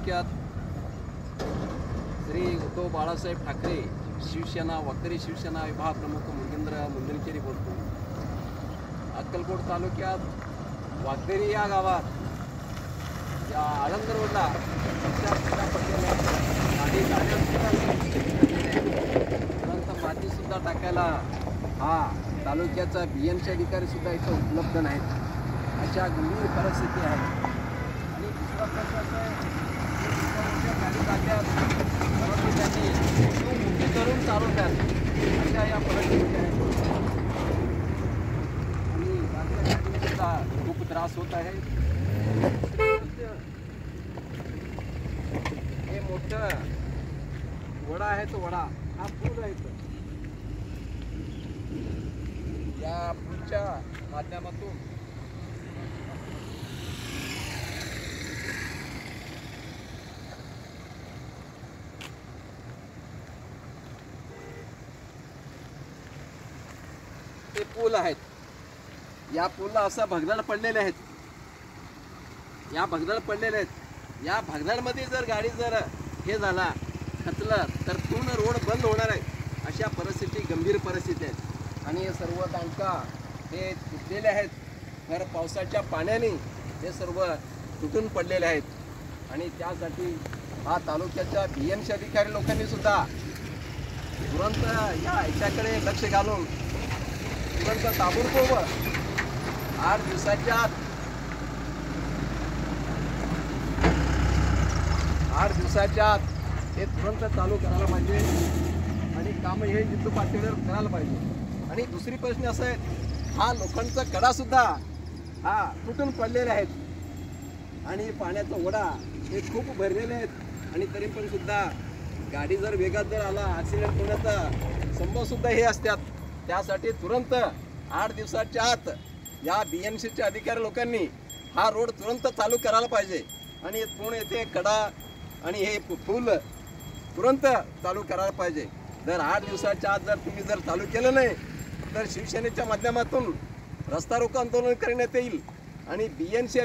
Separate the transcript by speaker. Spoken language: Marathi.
Speaker 1: तालुक्यात श्री उद्धव बाळासाहेब ठाकरे शिवसेना वागदरी शिवसेना विभाग प्रमुख मुंगेंद्र मुंदलकेरी बोलतो। अक्कलकोट तालुक्यात वागदरी या गावात या आळंद रोडला गाडी माती सुद्धा टाकायला हा तालुक्याचा बीएमसी अधिकारी सुद्धा इथं उपलब्ध नाहीत, अशा गंभीर परिस्थिती आहे। आणि दुसरा प्रश्न असा आहे गाडी टाक्यात परंतु त्यांनी करून चालवतात अशा या परिस्थिती आहेत आणि गाडीला सुद्धा खूप त्रास होत आहे। हे मोठं वडा आहे, तो वडा हा पूल आहे। या पुलच्या माध्यमातून ते पूल आहेत, या पूलला असं भगदाड पडलेले आहेत, या भगदाड पडलेले आहेत। या भगदाडमध्ये जर गाडी जर हे झाला खचलं तर पूर्ण रोड बंद होणार आहे, अशा परिस्थिती गंभीर परिस्थिती आहे। आणि हे सर्व दांडका हे तुटलेले आहेत, भर पावसाच्या पाण्याने हे सर्व तुटून पडलेले आहेत। आणि त्यासाठी हा तालुक्याच्या बीएमसी अधिकारी लोकांनी सुद्धा तुरंत याच्याकडे लक्ष घालून तुरंत ताबडतोब 8 दिवसाच्या आत हे तुरंत चालू करायला पाहिजे आणि काम हे युद्ध पातळीवर करायला पाहिजे। आणि दुसरी प्रश्न असं आहे, हा लोखंडचा कडा सुद्धा हा तुटून पडलेले आहेत आणि पाण्याचा ओढा हे खूप भरलेले आहेत। आणि तरी पण सुद्धा गाडी जर वेगात जर आला ॲक्सिडेंट होण्याचा संभव सुद्धा हे असतात। त्यासाठी तुरंत 8 दिवसाच्या आत या बीएमसीच्या अधिकारी लोकांनी हा रोड तुरंत चालू करायला पाहिजे आणि पूर्ण येथे कडा आणि हे पूल तुरंत चालू करायला पाहिजे। जर 8 दिवसाच्या आत जर तुम्ही जर चालू केलं नाही तर शिवसेनेच्या माध्यमातून रस्ता रोको आंदोलन करण्यात येईल आणि बीएमसी